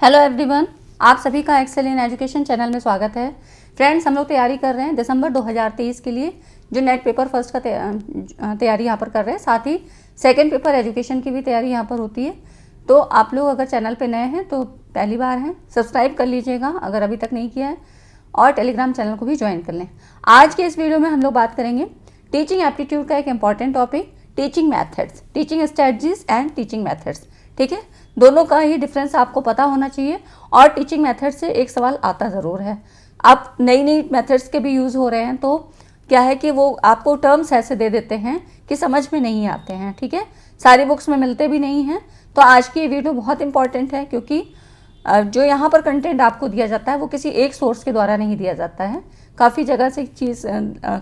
Hello everyone, आप सभी का एक्सेल इन एजुकेशन चैनल में स्वागत है। फ्रेंड्स, हम लोग तैयारी कर रहे हैं दिसंबर 2023 के लिए, जो नेट पेपर फर्स्ट का तैयारी यहाँ पर कर रहे हैं। साथ ही सेकंड पेपर एजुकेशन की भी तैयारी यहाँ पर होती है। तो आप लोग अगर चैनल पे नए हैं तो पहली बार हैं, सब्सक्राइब कर लीजिएगा अगर अभी तक नहीं किया है, और टेलीग्राम चैनल को भी ज्वाइन कर लें। आज के इस वीडियो में हम लोग बात करेंगे टीचिंग एप्टीट्यूड का एक important topic, teaching methods, teaching strategies and teaching methods. ठीक है, दोनों का ही डिफरेंस आपको पता होना चाहिए। और टीचिंग मेथड से एक सवाल आता ज़रूर है, आप नई नई मेथड्स के भी यूज़ हो रहे हैं, तो क्या है कि वो आपको टर्म्स ऐसे दे देते हैं कि समझ में नहीं आते हैं। ठीक है, सारी बुक्स में मिलते भी नहीं हैं। तो आज की ये वीडियो बहुत इंपॉर्टेंट है, क्योंकि जो यहाँ पर कंटेंट आपको दिया जाता है वो किसी एक सोर्स के द्वारा नहीं दिया जाता है, काफ़ी जगह से चीज़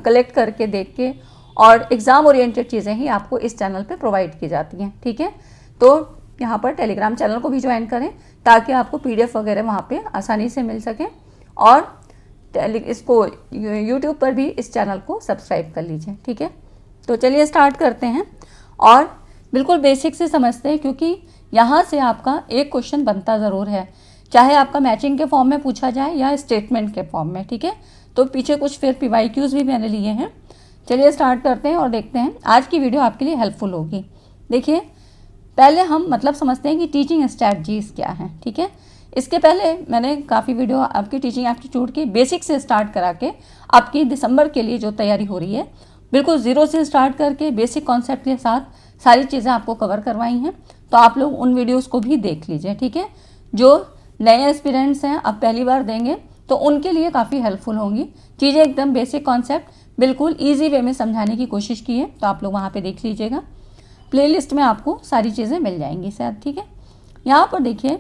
कलेक्ट करके देख के, और एग्ज़ाम ओरिएंटेड चीज़ें ही आपको इस चैनल पे प्रोवाइड की जाती हैं। ठीक है, तो यहाँ पर टेलीग्राम चैनल को भी ज्वाइन करें ताकि आपको पीडीएफ वगैरह वहाँ पे आसानी से मिल सके, और इसको यूट्यूब पर भी इस चैनल को सब्सक्राइब कर लीजिए। ठीक है, तो चलिए स्टार्ट करते हैं और बिल्कुल बेसिक से समझते हैं, क्योंकि यहाँ से आपका एक क्वेश्चन बनता ज़रूर है, चाहे आपका मैचिंग के फॉर्म में पूछा जाए या स्टेटमेंट के फॉर्म में। ठीक है, तो पीछे कुछ फिर PYQs भी मैंने लिए हैं। चलिए स्टार्ट करते हैं और देखते हैं, आज की वीडियो आपके लिए हेल्पफुल होगी। देखिए, पहले हम मतलब समझते हैं कि टीचिंग स्ट्रैटेजीज क्या हैं। ठीक है, इसके पहले मैंने काफ़ी वीडियो आपकी टीचिंग एप्टीट्यूड की बेसिक से स्टार्ट करा के आपकी दिसंबर के लिए जो तैयारी हो रही है, बिल्कुल ज़ीरो से स्टार्ट करके बेसिक कॉन्सेप्ट के साथ सारी चीज़ें आपको कवर करवाई हैं। तो आप लोग उन वीडियोज़ को भी देख लीजिए। ठीक है, जो नए एस्पिरेंट्स हैं, अब पहली बार देंगे तो उनके लिए काफ़ी हेल्पफुल होंगी चीज़ें। एकदम बेसिक कॉन्सेप्ट बिल्कुल ईजी वे में समझाने की कोशिश की है, तो आप लोग वहाँ पर देख लीजिएगा। प्लेलिस्ट में आपको सारी चीज़ें मिल जाएंगी शायद। ठीक है, यहाँ पर देखिए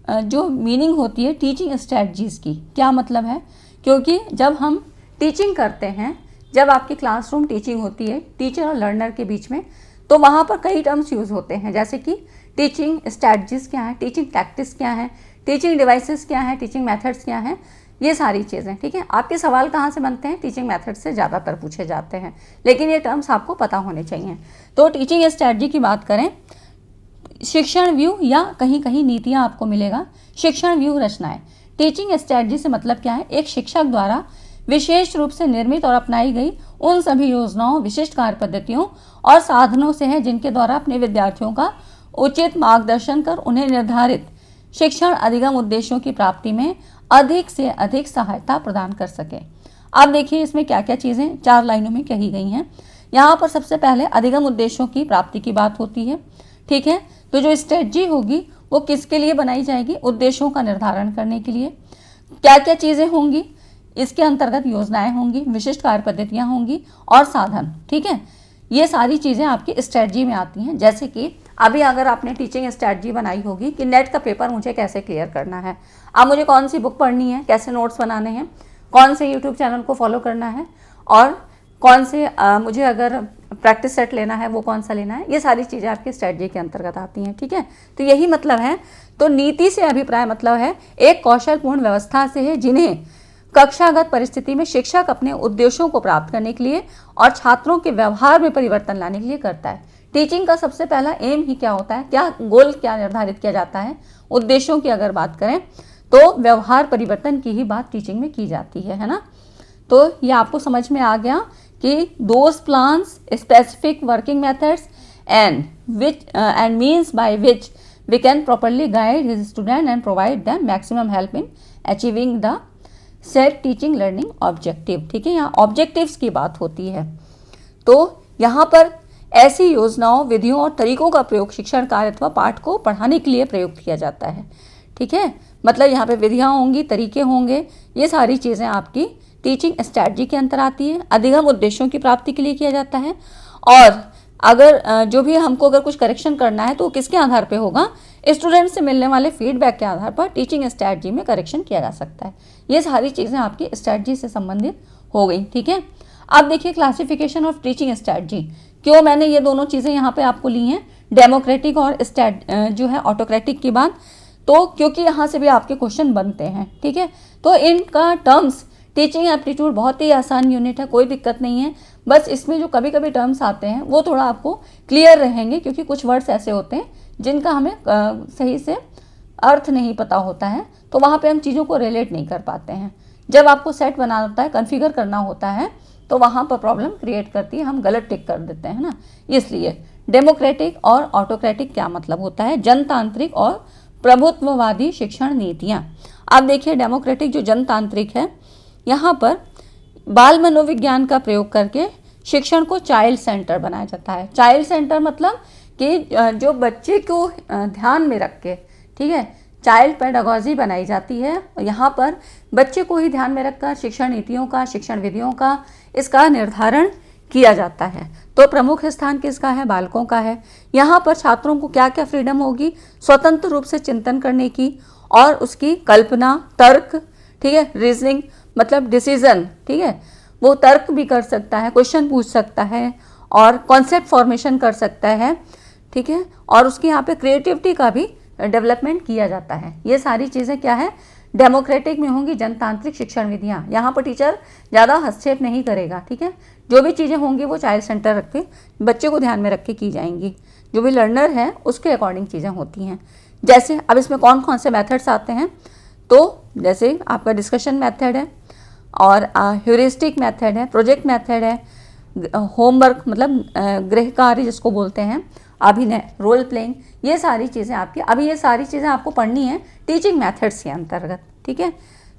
जो मीनिंग होती है टीचिंग स्ट्रैटेजीज़ की, क्या मतलब है, क्योंकि जब हम टीचिंग करते हैं, जब आपकी क्लासरूम टीचिंग होती है टीचर और लर्नर के बीच में, तो वहाँ पर कई टर्म्स यूज़ होते हैं, जैसे कि टीचिंग स्ट्रैटेजीज़ क्या है, टीचिंग टैक्टिक्स क्या है, टीचिंग डिवाइसेस क्या है, टीचिंग मेथड्स क्या हैं, ये सारी चीज़ें। ठीक है, आपके सवाल कहाँ से बनते हैं, टीचिंग मेथड से ज़्यादातर पूछे जाते हैं, लेकिन ये टर्म्स आपको पता होने चाहिए। तो टीचिंग स्ट्रैटेजी की बात करें, शिक्षण व्यू या कहीं कहीं नीतियाँ आपको मिलेगा, शिक्षण व्यू रचनाएं। टीचिंग स्ट्रैटेजी से मतलब क्या है, एक शिक्षक द्वारा विशेष रूप से निर्मित और अपनाई गई उन सभी योजनाओं, विशिष्ट कार्य पद्धतियों और साधनों से है जिनके द्वारा अपने विद्यार्थियों का उचित मार्गदर्शन कर उन्हें निर्धारित शिक्षण अधिगम उद्देश्यों की प्राप्ति में अधिक से अधिक सहायता प्रदान कर सके। अब देखिए इसमें क्या क्या चीज़ें 4 लाइनों में कही गई हैं। यहाँ पर सबसे पहले अधिगम उद्देश्यों की प्राप्ति की बात होती है। ठीक है, तो जो स्ट्रेटजी होगी वो किसके लिए बनाई जाएगी, उद्देश्यों का निर्धारण करने के लिए। क्या क्या चीज़ें होंगी, इसके अंतर्गत योजनाएं होंगी, विशिष्ट कार्य पद्धतियाँ होंगी और साधन। ठीक है, ये सारी चीज़ें आपकी स्ट्रेटजी में आती हैं। जैसे कि अभी अगर आपने टीचिंग स्ट्रैटेजी बनाई होगी कि नेट का पेपर मुझे कैसे क्लियर करना है, अब मुझे कौन सी बुक पढ़नी है, कैसे नोट्स बनाने हैं, कौन से यूट्यूब चैनल को फॉलो करना है, और कौन से मुझे अगर प्रैक्टिस सेट लेना है वो कौन सा लेना है, ये सारी चीज़ें आपकी स्ट्रैटेजी के अंतर्गत आती हैं। ठीक है, तो यही मतलब है। तो नीति से अभिप्राय मतलब है एक कौशलपूर्ण व्यवस्था से है, जिन्हें कक्षागत परिस्थिति में शिक्षक अपने उद्देश्यों को प्राप्त करने के लिए और छात्रों के व्यवहार में परिवर्तन लाने के लिए करता है। टीचिंग का सबसे पहला एम ही क्या होता है, क्या गोल क्या निर्धारित किया जाता है, उद्देश्यों की अगर बात करें तो व्यवहार परिवर्तन की ही बात टीचिंग में की जाती है ना। तो ये आपको समझ में आ गया कि those plans, specific working methods and means by which we can properly guide his student and provide them maximum help in achieving the set teaching learning objective. ठीक है, यहाँ ऑब्जेक्टिव्स की बात होती है। तो यहाँ पर ऐसी योजनाओं, विधियों और तरीकों का प्रयोग शिक्षण कार्य अथवा पाठ को पढ़ाने के लिए प्रयुक्त किया जाता है। ठीक है, मतलब यहाँ पे विधियाँ होंगी, तरीके होंगे, ये सारी चीज़ें आपकी टीचिंग स्ट्रैटेजी के अंतर आती है। अधिगम उद्देश्यों की प्राप्ति के लिए किया जाता है, और अगर जो भी हमको अगर कुछ करेक्शन करना है तो किसके आधार पे होगा, स्टूडेंट से मिलने वाले फीडबैक के आधार पर टीचिंग स्ट्रैटेजी में करेक्शन किया जा सकता है। ये सारी चीज़ें आपकी स्ट्रैटेजी से संबंधित हो गई। ठीक है, अब देखिए क्लासिफिकेशन ऑफ टीचिंग स्ट्रैटेजी। क्यों मैंने ये दोनों चीज़ें यहाँ पे आपको ली हैं, डेमोक्रेटिक और जो है ऑटोक्रेटिक की बात, तो क्योंकि यहाँ से भी आपके क्वेश्चन बनते हैं। ठीक है, तो इनका टर्म्स, टीचिंग एप्टीट्यूड बहुत ही आसान यूनिट है, कोई दिक्कत नहीं है। बस इसमें जो कभी कभी टर्म्स आते हैं वो थोड़ा आपको क्लियर रहेंगे, क्योंकि कुछ वर्ड्स ऐसे होते हैं जिनका हमें सही से अर्थ नहीं पता होता है तो वहाँ पे हम चीज़ों को रिलेट नहीं कर पाते हैं। जब आपको सेट बनाना होता है, कॉन्फ़िगर करना होता है, तो वहाँ पर प्रॉब्लम क्रिएट करती है, हम गलत टिक कर देते हैं ना। इसलिए डेमोक्रेटिक और ऑटोक्रेटिक क्या मतलब होता है, जनतांत्रिक और प्रभुत्ववादी शिक्षण नीतियाँ। आप देखिए डेमोक्रेटिक जो जनतांत्रिक है, यहाँ पर बाल मनोविज्ञान का प्रयोग करके शिक्षण को चाइल्ड सेंटर बनाया जाता है। चाइल्ड सेंटर मतलब कि जो बच्चे को ध्यान में रख के, ठीक है, चाइल्ड पेडागॉजी बनाई जाती है। यहाँ पर बच्चे को ही ध्यान में रखकर शिक्षण नीतियों का, शिक्षण विधियों का, इसका निर्धारण किया जाता है। तो प्रमुख स्थान किसका है, बालकों का है। यहाँ पर छात्रों को क्या क्या फ्रीडम होगी, स्वतंत्र रूप से चिंतन करने की और उसकी कल्पना, तर्क, ठीक है, रीजनिंग मतलब डिसीजन, ठीक है, वो तर्क भी कर सकता है, क्वेश्चन पूछ सकता है और कॉन्सेप्ट फॉर्मेशन कर सकता है, ठीक है, और उसकी यहाँ पे क्रिएटिविटी का भी डेवलपमेंट किया जाता है। ये सारी चीज़ें क्या है, डेमोक्रेटिक में होंगी जनतांत्रिक शिक्षण विधियाँ। यहाँ पर टीचर ज़्यादा हस्तक्षेप नहीं करेगा, ठीक है, जो भी चीज़ें होंगी वो चाइल्ड सेंटर रख के बच्चे को ध्यान में रख के की जाएंगी। जो भी लर्नर है उसके अकॉर्डिंग चीज़ें होती हैं। जैसे अब इसमें कौन कौन से मेथड्स आते हैं, तो जैसे आपका डिस्कशन मेथड है और ह्यूरिस्टिक मेथड है, प्रोजेक्ट मेथड है, होमवर्क मतलब गृह कार्य जिसको बोलते हैं, अभिनय, रोल प्लेइंग, ये सारी चीज़ें आपकी, अभी ये सारी चीज़ें आपको पढ़नी है टीचिंग मेथड्स के अंतर्गत, ठीक है।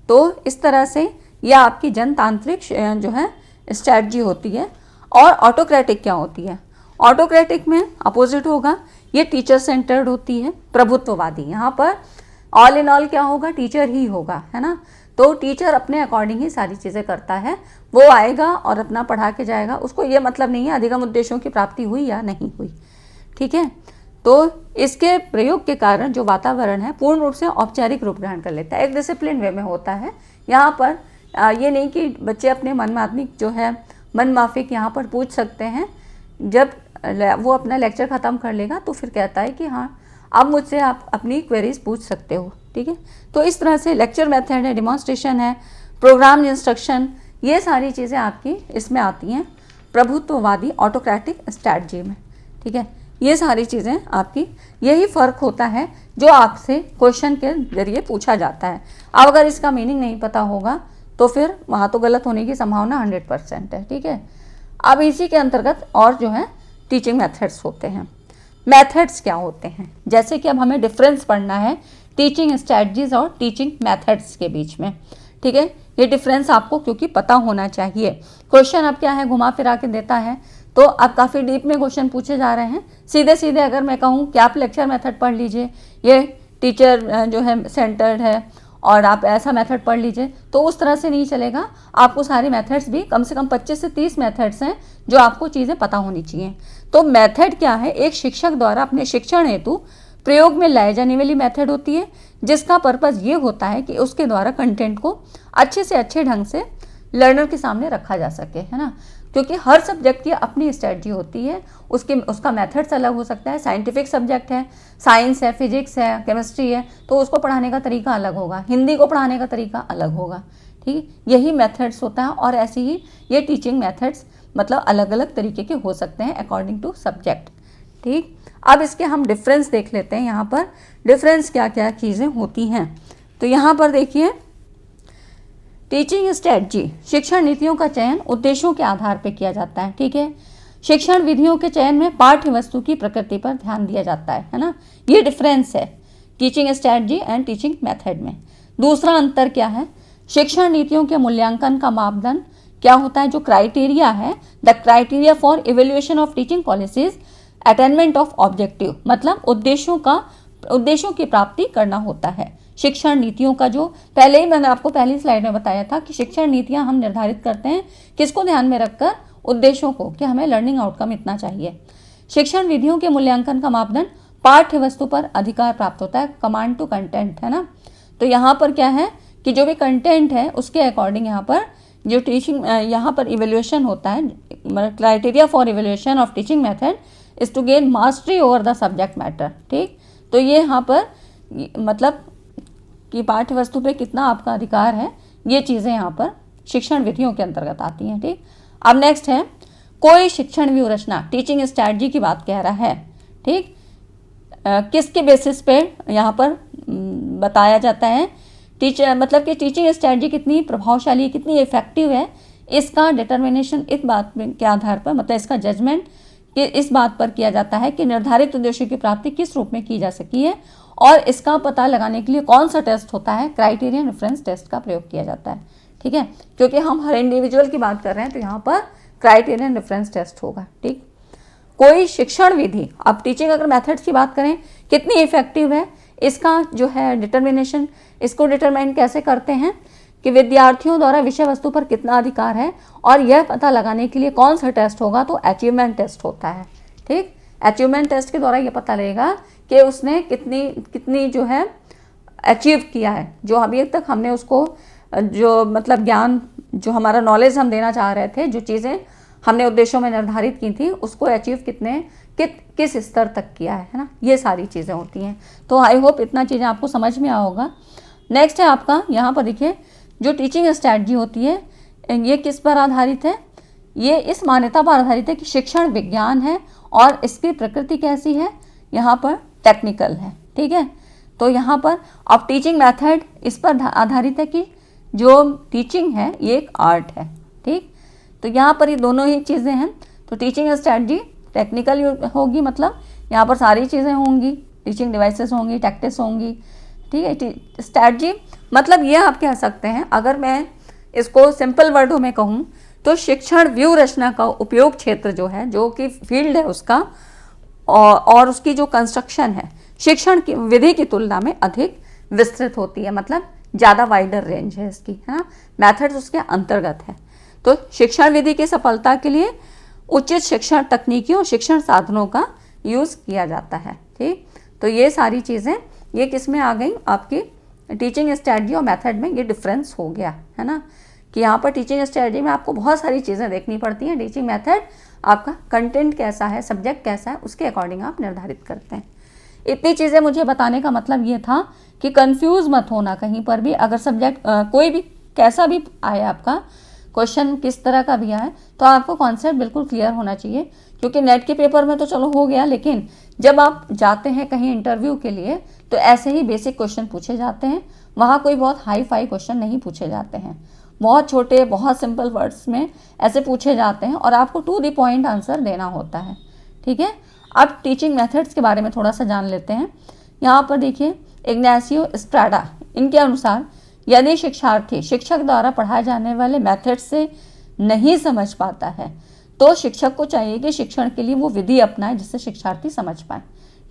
तो इस तरह से यह आपकी जनतांत्रिक जो है स्ट्रैटेजी होती है। और ऑटोक्रेटिक क्या होती है, ऑटोक्रेटिक में अपोजिट होगा, ये टीचर सेंटर्ड होती है, प्रभुत्ववादी। यहाँ पर ऑल इन ऑल क्या होगा, टीचर ही होगा, है ना। तो टीचर अपने अकॉर्डिंग ही सारी चीज़ें करता है, वो आएगा और अपना पढ़ा के जाएगा, उसको ये मतलब नहीं है अधिगम उद्देश्यों की प्राप्ति हुई या नहीं हुई, ठीक है। तो इसके प्रयोग के कारण जो वातावरण है पूर्ण रूप से औपचारिक रूप ग्रहण कर लेता है, एक डिसिप्लिन वे में होता है। यहाँ पर ये नहीं कि बच्चे अपने मनमात्मिक जो है मनमाफिक यहाँ पर पूछ सकते हैं। जब वो अपना लेक्चर ख़त्म कर लेगा तो फिर कहता है कि हाँ अब मुझसे आप अपनी क्वेरीज पूछ सकते हो, ठीक है। तो इस तरह से लेक्चर मेथड है, डेमोन्स्ट्रेशन है, प्रोग्राम इंस्ट्रक्शन, ये सारी चीज़ें आपकी इसमें आती हैं प्रभुत्ववादी ऑटोक्रेटिक स्ट्रैटेजी में, ठीक है। ये सारी चीज़ें आपकी, यही फ़र्क होता है जो आपसे क्वेश्चन के जरिए पूछा जाता है। अब अगर इसका मीनिंग नहीं पता होगा तो फिर वहाँ तो गलत होने की संभावना 100% है, ठीक है। अब इसी के अंतर्गत और जो है टीचिंग मेथड्स होते हैं। मेथड्स क्या होते हैं, जैसे कि अब हमें डिफरेंस पढ़ना है टीचिंग स्ट्रैटेजीज और टीचिंग मेथड्स के बीच में, ठीक है। ये डिफरेंस आपको क्योंकि पता होना चाहिए। क्वेश्चन अब क्या है, घुमा फिरा के देता है, तो अब काफ़ी डीप में क्वेश्चन पूछे जा रहे हैं। सीधे सीधे अगर मैं कहूँ कि आप लेक्चर मेथड पढ़ लीजिए, ये टीचर जो है सेंटर्ड है और आप ऐसा मेथड पढ़ लीजिए, तो उस तरह से नहीं चलेगा। आपको सारे मेथड्स भी कम से कम 25 से 30 मेथड्स हैं जो आपको चीज़ें पता होनी चाहिए। तो मेथड क्या है, एक शिक्षक द्वारा अपने शिक्षण हेतु प्रयोग में लाए जाने वाली मेथड होती है, जिसका पर्पज़ ये होता है कि उसके द्वारा कंटेंट को अच्छे से अच्छे ढंग से लर्नर के सामने रखा जा सके, है ना। क्योंकि हर सब्जेक्ट की अपनी स्ट्रेटजी होती है, उसका मेथड्स अलग हो सकता है। साइंटिफिक सब्जेक्ट है, साइंस है, फिजिक्स है, केमिस्ट्री है, तो उसको पढ़ाने का तरीका अलग होगा, हिंदी को पढ़ाने का तरीका अलग होगा, ठीक। यही मेथड्स होता है और ऐसे ही ये टीचिंग मेथड्स मतलब अलग अलग तरीके के हो सकते हैं अकॉर्डिंग टू सब्जेक्ट, ठीक। अब इसके हम डिफरेंस देख लेते हैं। यहाँ पर डिफरेंस क्या क्या चीज़ें होती हैं, तो यहाँ पर देखिए टीचिंग स्ट्रेटजी, शिक्षण नीतियों का चयन उद्देश्यों के आधार पर किया जाता है, ठीक है। शिक्षण विधियों के चयन में पाठ्य वस्तु की प्रकृति पर ध्यान दिया जाता है ना। ये डिफरेंस है teaching strategy and teaching method में। दूसरा अंतर क्या है, शिक्षण नीतियों के मूल्यांकन का मापदंड क्या होता है, जो क्राइटेरिया है, the criteria for evaluation of teaching policies attainment of objective, मतलब उद्देश्यों की प्राप्ति करना होता है। शिक्षण नीतियों का जो पहले ही मैंने आपको पहली स्लाइड में बताया था कि शिक्षण नीतियां हम निर्धारित करते हैं किसको ध्यान में रखकर, उद्देश्यों को, कि हमें लर्निंग आउटकम इतना चाहिए। शिक्षण विधियों के मूल्यांकन का मापदंड पाठ्य वस्तु पर अधिकार प्राप्त होता है, कमांड टू कंटेंट, है ना। तो यहाँ पर क्या है कि जो भी कंटेंट है उसके अकॉर्डिंग यहाँ पर जो टीचिंग यहाँ पर इवेल्युएशन होता है, criteria for evaluation of teaching method is to gain mastery over the subject matter, ठीक। तो ये यहाँ पर मतलब कि पाठ्य वस्तु पे कितना आपका अधिकार है, ये चीज़ें यहाँ पर शिक्षण विधियों के अंतर्गत आती हैं, ठीक। अब नेक्स्ट है कोई शिक्षण व्यूहरचना, टीचिंग स्ट्रैटेजी की बात कह रहा है, ठीक। किसके बेसिस पे यहाँ पर बताया जाता है। टीचर मतलब कि टीचिंग स्ट्रेटजी कितनी प्रभावशाली, कितनी इफेक्टिव है, इसका डिटर्मिनेशन इस बात के आधार पर, मतलब इसका जजमेंट कि इस बात पर किया जाता है कि निर्धारित उद्देश्यों की प्राप्ति किस रूप में की जा सकी है, और इसका पता लगाने के लिए कौन सा टेस्ट होता है, क्राइटेरियन रेफरेंस टेस्ट का प्रयोग किया जाता है। ठीक है, क्योंकि हम हर इंडिविजुअल की बात कर रहे हैं तो यहाँ पर क्राइटेरियन रेफरेंस टेस्ट होगा। ठीक, कोई शिक्षण विधि, अब टीचिंग अगर मेथड्स की बात करें कितनी इफेक्टिव है, इसका जो है डिटर्मिनेशन, इसको डिटरमाइन कैसे करते हैं कि विद्यार्थियों द्वारा विषय वस्तु पर कितना अधिकार है, और यह पता लगाने के लिए कौन सा टेस्ट होगा, तो अचीवमेंट टेस्ट होता है। ठीक, अचीवमेंट टेस्ट के द्वारा यह पता लगेगा कि उसने कितनी जो है अचीव किया है, जो अभी तक हमने उसको जो मतलब ज्ञान, जो हमारा नॉलेज हम देना चाह रहे थे, जो चीज़ें हमने उद्देश्यों में निर्धारित की थी, उसको अचीव किस स्तर तक किया है ना, ये सारी चीज़ें होती हैं। तो आई होप इतना चीज़ें आपको समझ में आया होगा। नेक्स्ट है आपका, यहाँ पर देखिए जो टीचिंग स्ट्रैटेजी होती है, ये किस पर आधारित है, ये इस मान्यता पर आधारित है कि शिक्षण विज्ञान है और इसकी प्रकृति कैसी है, यहाँ पर टेक्निकल है। ठीक है, तो यहाँ पर अब टीचिंग मेथड इस पर आधारित है कि जो टीचिंग है ये एक आर्ट है। ठीक, तो यहाँ पर ये दोनों ही चीज़ें हैं। तो टीचिंग स्ट्रैटेजी टेक्निकल होगी, मतलब यहाँ पर सारी चीज़ें होंगी, टीचिंग डिवाइसेस होंगी, टैक्टिक्स होंगी। ठीक है, स्ट्रैटेजी मतलब ये आप कह सकते हैं, अगर मैं इसको सिंपल वर्डों में कहूँ तो शिक्षण व्यूह रचना का उपयोग क्षेत्र जो है, जो कि फील्ड है उसका, और उसकी जो कंस्ट्रक्शन है शिक्षण की विधि की तुलना में अधिक विस्तृत होती है, मतलब ज़्यादा वाइडर रेंज है इसकी, है ना, मैथड्स उसके अंतर्गत है। तो शिक्षण विधि की सफलता के लिए उचित शिक्षण तकनीकियों, शिक्षण साधनों का यूज़ किया जाता है। ठीक, तो ये सारी चीज़ें ये किस में आ गई, आपकी टीचिंग स्ट्रैटेजी और मेथड में ये डिफरेंस हो गया, है ना, कि यहाँ पर टीचिंग स्ट्रैटेजी में आपको बहुत सारी चीज़ें देखनी पड़ती हैं, टीचिंग मेथड आपका कंटेंट कैसा है, सब्जेक्ट कैसा है, उसके अकॉर्डिंग आप निर्धारित करते हैं। इतनी चीज़ें मुझे बताने का मतलब ये था कि कंफ्यूज मत होना कहीं पर भी, अगर सब्जेक्ट कोई भी कैसा भी आए, आपका क्वेश्चन किस तरह का भी आए, तो आपको कॉन्सेप्ट बिल्कुल क्लियर होना चाहिए। क्योंकि नेट के पेपर में तो चलो हो गया, लेकिन जब आप जाते हैं कहीं इंटरव्यू के लिए तो ऐसे ही बेसिक क्वेश्चन पूछे जाते हैं, वहाँ कोई बहुत हाई फाई क्वेश्चन नहीं पूछे जाते हैं, बहुत छोटे बहुत सिंपल वर्ड्स में ऐसे पूछे जाते हैं और आपको टू द पॉइंट आंसर देना होता है। ठीक है, अब टीचिंग मेथड्स के बारे में थोड़ा सा जान लेते हैं। यहाँ पर देखिए इग्नासियो एस्ट्राडा, इनके अनुसार यदि शिक्षार्थी शिक्षक द्वारा पढ़ाए जाने वाले मेथड से नहीं समझ पाता है तो शिक्षक को चाहिए कि शिक्षण के लिए वो विधि अपनाए जिससे शिक्षार्थी समझ पाए।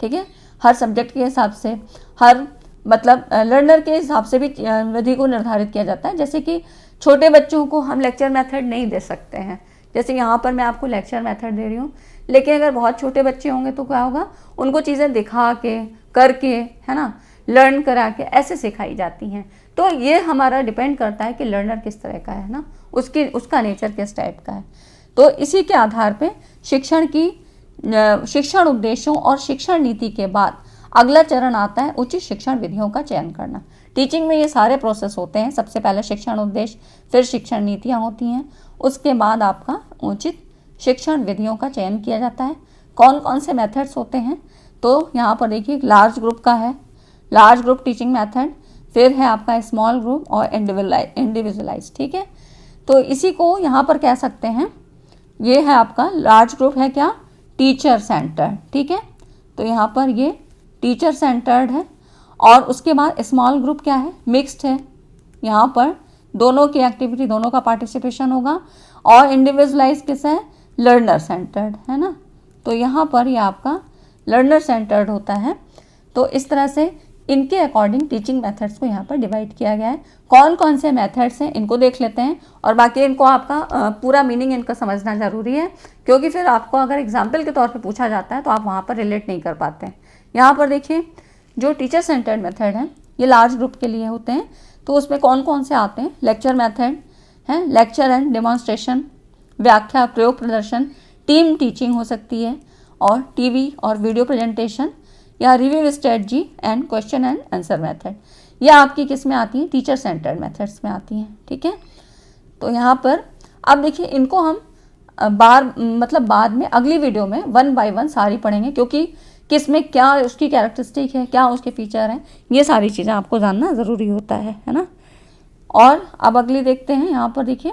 ठीक है, हर सब्जेक्ट के हिसाब से, हर मतलब लर्नर के हिसाब से भी विधि को निर्धारित किया जाता है। जैसे कि छोटे बच्चों को हम लेक्चर मेथड नहीं दे सकते हैं, जैसे यहाँ पर मैं आपको लेक्चर मेथड दे रही हूँ, लेकिन अगर बहुत छोटे बच्चे होंगे तो क्या होगा, उनको चीज़ें दिखा के, करके, है ना, लर्न करा के ऐसे सिखाई जाती हैं। तो ये हमारा डिपेंड करता है कि लर्नर किस तरह का है ना, उसका नेचर किस टाइप का है। तो इसी के आधार पे शिक्षण उद्देश्यों और शिक्षण नीति के बाद अगला चरण आता है उचित शिक्षण विधियों का चयन करना। टीचिंग में ये सारे प्रोसेस होते हैं, सबसे पहले शिक्षण उद्देश्य, फिर शिक्षण नीतियाँ होती हैं, उसके बाद आपका उचित शिक्षण विधियों का चयन किया जाता है। कौन कौन से मेथड्स होते हैं, तो यहाँ पर देखिए लार्ज ग्रुप का है, लार्ज ग्रुप टीचिंग मेथड, फिर है आपका स्मॉल ग्रुप और इंडिविजुअलाइज। ठीक है, तो इसी को यहाँ पर कह सकते हैं, ये है आपका लार्ज ग्रुप है क्या, टीचर सेंटर्ड। ठीक है, तो यहाँ पर ये टीचर सेंटर्ड है, और उसके बाद स्मॉल ग्रुप क्या है, मिक्स्ड है, यहाँ पर दोनों की एक्टिविटी, दोनों का पार्टिसिपेशन होगा, और इंडिविजुअलाइज किस है, लर्नर सेंटर्ड, है ना, तो यहाँ पर ये आपका लर्नर सेंटर्ड होता है। तो इस तरह से इनके अकॉर्डिंग टीचिंग मेथड्स को यहाँ पर डिवाइड किया गया है। कौन कौन से मेथड्स हैं इनको देख लेते हैं, और बाकी इनको आपका पूरा मीनिंग इनका समझना ज़रूरी है, क्योंकि फिर आपको अगर एग्जाम्पल के तौर पे पूछा जाता है तो आप वहाँ पर रिलेट नहीं कर पाते हैं। यहाँ पर देखिए जो टीचर सेंटर्ड मेथड है ये लार्ज ग्रुप के लिए होते हैं, तो उसमें कौन कौन से आते हैं, लेक्चर मेथड है, लेक्चर एंड डेमोन्स्ट्रेशन, व्याख्या, प्रयोग, प्रदर्शन, टीम टीचिंग हो सकती है, और टीवी और वीडियो प्रेजेंटेशन, या review strategy and question and answer method, यह आपकी किस में आती हैं, टीचर सेंटर्ड मेथड्स में आती हैं। ठीक है, तो यहाँ पर अब देखिए इनको हम बाद में अगली वीडियो में वन बाय वन सारी पढ़ेंगे, क्योंकि किस में क्या उसकी कैरेक्टरिस्टिक है, क्या उसके फीचर हैं, ये सारी चीज़ें आपको जानना ज़रूरी होता है ना। और अब अगली देखते हैं, यहाँ पर देखिए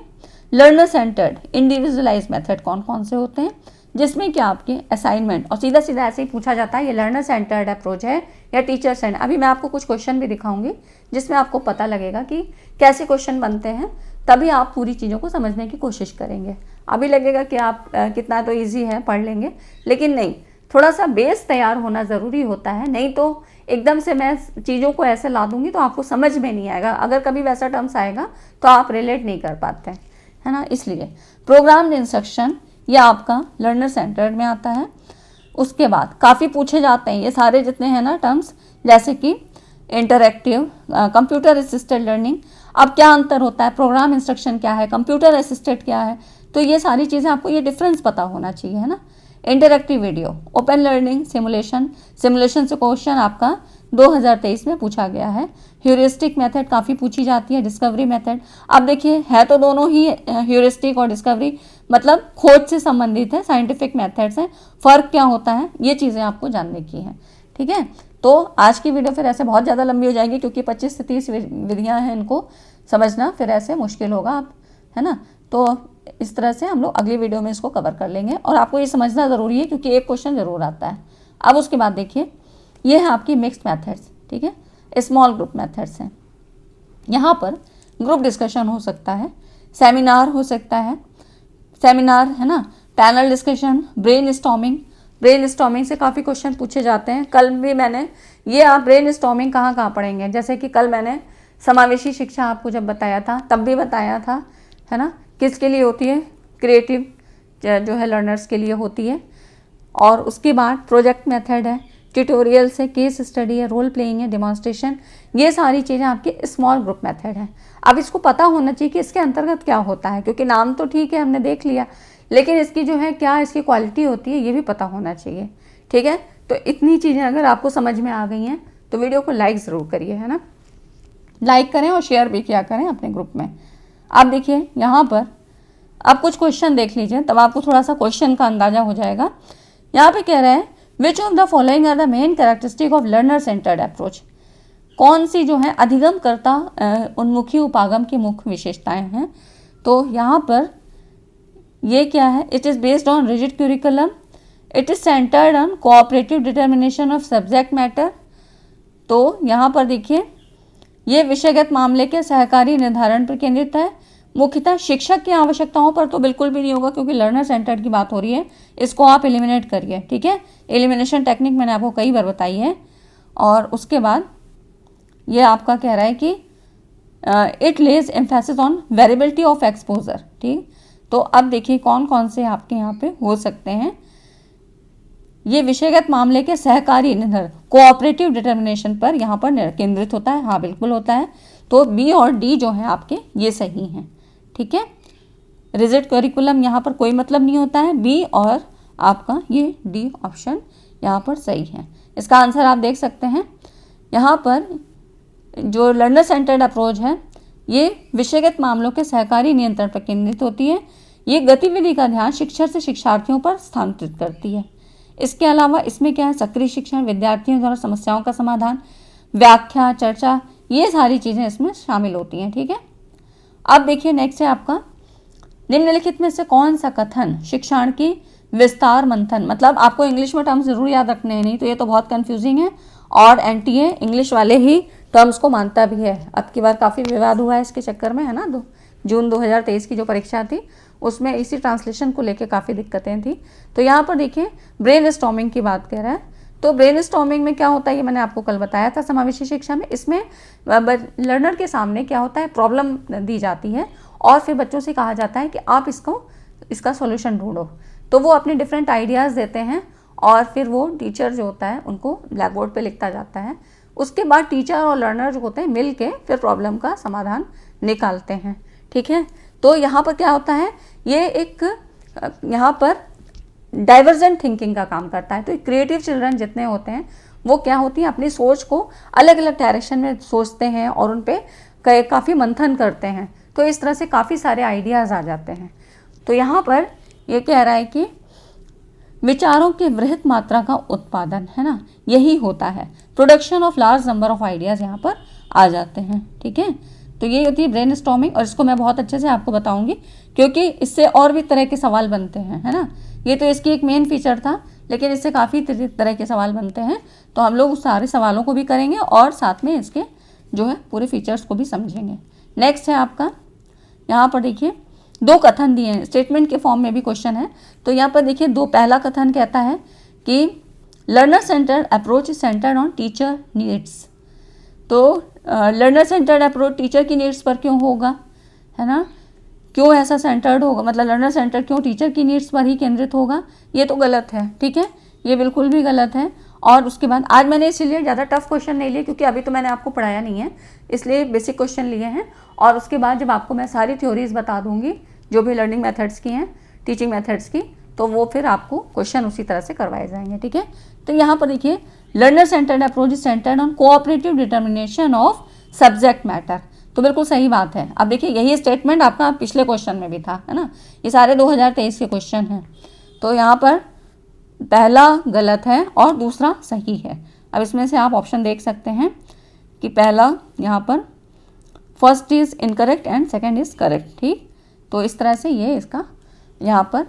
लर्नर सेंटर्ड इंडिविजुअलाइज मेथड कौन कौन से होते हैं, जिसमें क्या आपके असाइनमेंट, और सीधा सीधा ऐसे ही पूछा जाता है ये लर्नर सेंटर्ड अप्रोच है या टीचर सेंटर्ड। अभी मैं आपको कुछ क्वेश्चन भी दिखाऊंगी जिसमें आपको पता लगेगा कि कैसे क्वेश्चन बनते हैं, तभी आप पूरी चीज़ों को समझने की कोशिश करेंगे। अभी लगेगा कि आप कितना तो ईजी है, पढ़ लेंगे, लेकिन नहीं, थोड़ा सा बेस तैयार होना ज़रूरी होता है, नहीं तो एकदम से मैं चीज़ों को ऐसे ला दूंगी तो आपको समझ में नहीं आएगा। अगर कभी वैसा टर्म्स आएगा तो आप रिलेट नहीं कर पाते हैं, है ना। इसलिए प्रोग्राम्ड इंस्ट्रक्शन ये आपका लर्नर सेंटर्ड में आता है। उसके बाद काफ़ी पूछे जाते हैं ये सारे जितने हैं ना टर्म्स, जैसे कि इंटरैक्टिव, कंप्यूटर असिस्टेड लर्निंग। अब क्या अंतर होता है, प्रोग्राम इंस्ट्रक्शन क्या है, कंप्यूटर असिस्टेड क्या है, तो ये सारी चीज़ें आपको ये डिफरेंस पता होना चाहिए, है ना। Interactive video, open learning, simulation से क्वेश्चन आपका 2023 में पूछा गया है। ह्यूरिस्टिक मेथड काफ़ी पूछी जाती है, डिस्कवरी मेथड। अब देखिए है तो दोनों ही ह्यूरिस्टिक और डिस्कवरी मतलब खोज से संबंधित है, साइंटिफिक मेथड्स हैं, फ़र्क क्या होता है ये चीज़ें आपको जानने की हैं, ठीक है। तो आज की वीडियो फिर ऐसे बहुत ज़्यादा लंबी हो जाएगी, क्योंकि 25 से 30 विधियाँ हैं, इनको समझना फिर ऐसे मुश्किल होगा आप, है ना। तो इस तरह से हम लोग अगली वीडियो में इसको कवर कर लेंगे, और आपको ये समझना ज़रूरी है क्योंकि एक क्वेश्चन ज़रूर आता है। अब उसके बाद देखिए ये है आपकी मिक्स्ड मेथड्स, ठीक है, स्मॉल ग्रुप मेथड्स हैं। यहाँ पर ग्रुप डिस्कशन हो सकता है, सेमिनार हो सकता है, सेमिनार है ना, पैनल डिस्कशन, ब्रेन स्टॉर्मिंग से काफ़ी क्वेश्चन पूछे जाते हैं। कल भी मैंने ये, आप ब्रेन स्टॉर्मिंग कहाँ कहाँ पढ़ेंगे, जैसे कि कल मैंने समावेशी शिक्षा आपको जब बताया था तब भी बताया था, है ना, किसके लिए होती है, क्रिएटिव जो है लर्नर्स के लिए होती है। और उसके बाद प्रोजेक्ट मेथड है, ट्यूटोरियल से, केस स्टडी है, रोल प्लेइंग है, डेमोन्स्ट्रेशन, ये सारी चीज़ें आपके स्मॉल ग्रुप मेथड है। अब इसको पता होना चाहिए कि इसके अंतर्गत क्या होता है, क्योंकि नाम तो ठीक है हमने देख लिया, लेकिन इसकी जो है क्या इसकी क्वालिटी होती है ये भी पता होना चाहिए, ठीक है। तो इतनी चीज़ें अगर आपको समझ में आ गई हैं तो वीडियो को लाइक ज़रूर करिए, है ना, लाइक करें और शेयर भी किया करें अपने ग्रुप में। आप देखिए यहाँ पर आप कुछ क्वेश्चन देख लीजिए, तब आपको थोड़ा सा क्वेश्चन का अंदाजा हो जाएगा। यहाँ पे कह रहे हैं which of the following are the main characteristic of learner centred approach, कौन सी जो है अधिगमकर्ता उन्मुखी उपागम की मुख्य विशेषताएं हैं। तो यहाँ पर ये क्या है, it is based on rigid curriculum, it is centred on cooperative determination of subject matter. तो यहाँ पर देखिए ये विषयगत मामले के सहकारी निर्धारण पर केंद्रित है, मुख्यतः शिक्षक की आवश्यकताओं पर तो बिल्कुल भी नहीं होगा, क्योंकि लर्नर सेंटर्ड की बात हो रही है, इसको आप एलिमिनेट करिए, ठीक है। एलिमिनेशन टेक्निक मैंने आपको कई बार बताई है। और उसके बाद ये आपका कह रहा है कि it Lay's emphasis on variability of exposure, ठीक। तो अब देखिए कौन कौन से आपके यहाँ पे हो सकते हैं। ये विषयगत मामले के सहकारी निर्धारण, कोऑपरेटिव डिटर्मिनेशन पर यहाँ पर केंद्रित होता है, हाँ बिल्कुल होता है। तो बी और डी जो है आपके ये सही हैं, ठीक है। रिजिड करिकुलम यहाँ पर कोई मतलब नहीं होता है, बी और आपका ये डी ऑप्शन यहाँ पर सही है। इसका आंसर आप देख सकते हैं। यहाँ पर जो लर्नर सेंटर्ड अप्रोच है ये विषयगत मामलों के सहकारी नियंत्रण पर केंद्रित होती है। ये गतिविधि का ध्यान शिक्षक से शिक्षार्थियों पर स्थानांतरित करती है। इसके अलावा इसमें क्या है, सक्रिय शिक्षण, विद्यार्थियों द्वारा समस्याओं का समाधान, व्याख्या, चर्चा, ये सारी चीज़ें इसमें शामिल होती हैं, ठीक है। अब देखिए नेक्स्ट है आपका निम्नलिखित में से कौन सा कथन शिक्षण की विस्तार मंथन, मतलब आपको इंग्लिश में टर्म्स जरूर याद रखने हैं, नहीं तो ये तो बहुत कंफ्यूजिंग है। और एनटीए इंग्लिश वाले ही टर्म्स को मानता भी है। अब की बार काफ़ी विवाद हुआ है इसके चक्कर में, है ना। जून 2023 की जो परीक्षा थी उसमें इसी ट्रांसलेशन को लेकर काफ़ी दिक्कतें थी। तो यहाँ पर देखिए ब्रेन स्टॉर्मिंग की बात कर रहा है। तो ब्रेन स्टॉर्मिंग में क्या होता है ये मैंने आपको कल बताया था समावेशी शिक्षा में। इसमें लर्नर के सामने क्या होता है, प्रॉब्लम दी जाती है और फिर बच्चों से कहा जाता है कि आप इसका सॉल्यूशन ढूंढो। तो वो अपने डिफरेंट आइडियाज़ देते हैं और फिर वो टीचर जो होता है उनको ब्लैक बोर्ड पर लिखता जाता है। उसके बाद टीचर और लर्नर जो होते हैं मिल के फिर प्रॉब्लम का समाधान निकालते हैं, ठीक है। तो यहाँ पर क्या होता है, ये एक यहाँ पर डाइवर्जेंट थिंकिंग का काम करता है। तो क्रिएटिव चिल्ड्रन जितने होते हैं वो क्या होती हैं, अपनी सोच को अलग अलग डायरेक्शन में सोचते हैं और उन पर काफ़ी मंथन करते हैं। तो इस तरह से काफ़ी सारे आइडियाज़ आ जाते हैं। तो यहाँ पर ये कह रहा है कि विचारों की वृहत मात्रा का उत्पादन, है ना, यही होता है। Production of large number of ideas यहाँ पर आ जाते हैं। ठीक है, तो ये होती है ब्रेनस्टॉर्मिंग, और इसको मैं बहुत अच्छे से आपको बताऊंगी क्योंकि इससे और भी तरह के सवाल बनते हैं, है ना। ये तो इसकी एक मेन फीचर था, लेकिन इससे काफ़ी तरह के सवाल बनते हैं, तो हम लोग उस सारे सवालों को भी करेंगे और साथ में इसके जो है पूरे फीचर्स को भी समझेंगे। नेक्स्ट है आपका, यहाँ पर देखिए 2 कथन दिए हैं, स्टेटमेंट के फॉर्म में भी क्वेश्चन है। तो यहाँ पर देखिए पहला कथन कहता है कि learner centred approach centred on teacher needs. तो लर्नर सेंटर्ड अप्रोच टीचर की नीड्स पर क्यों होगा, है ना, क्यों ऐसा सेंटर्ड होगा, मतलब लर्नर सेंटर क्यों टीचर की नीड्स पर ही केंद्रित होगा, ये तो गलत है। ठीक है, ये बिल्कुल भी गलत है। और उसके बाद आज मैंने इसलिए ज़्यादा टफ क्वेश्चन नहीं लिए क्योंकि अभी तो मैंने आपको पढ़ाया नहीं है, इसलिए बेसिक क्वेश्चन लिए हैं। और उसके बाद जब आपको मैं सारी थ्योरीज बता दूंगी जो भी लर्निंग मेथड्स की हैं, टीचिंग मेथड्स की, तो वो फिर आपको क्वेश्चन उसी तरह से करवाए जाएंगे। ठीक है, तो यहाँ पर देखिए learner centred approach is centred on cooperative determination of subject matter. तो बिल्कुल सही बात है। अब देखिए यही स्टेटमेंट आपका पिछले क्वेश्चन में भी था, है ना, ये सारे 2023 के क्वेश्चन हैं। तो यहाँ पर पहला गलत है और दूसरा सही है। अब इसमें से आप ऑप्शन देख सकते हैं कि पहला यहाँ पर first is incorrect and second is correct. ठीक, तो इस तरह से ये इसका यहाँ पर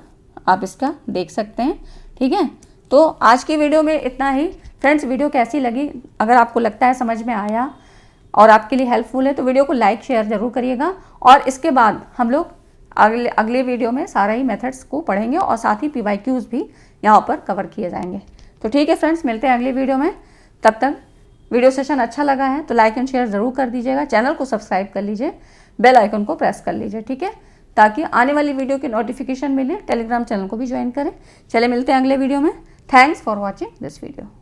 आप इसका देख सकते हैं। ठीक है, तो आज की वीडियो में इतना ही। फ्रेंड्स, वीडियो कैसी लगी, अगर आपको लगता है समझ में आया और आपके लिए हेल्पफुल है तो वीडियो को लाइक शेयर ज़रूर करिएगा। और इसके बाद हम लोग अगले वीडियो में सारा ही मेथड्स को पढ़ेंगे और साथ ही PYQs भी यहाँ पर कवर किए जाएंगे। तो ठीक है फ्रेंड्स, मिलते हैं अगली वीडियो में। तब तक वीडियो सेशन अच्छा लगा है तो लाइक एंड शेयर ज़रूर कर दीजिएगा, चैनल को सब्सक्राइब कर लीजिए, बेल आइकन को प्रेस कर लीजिए। ठीक है, ताकि आने वाली वीडियो की नोटिफिकेशन मिले। टेलीग्राम चैनल को भी ज्वाइन करें। चले मिलते हैं अगले वीडियो में। Thanks for watching this video.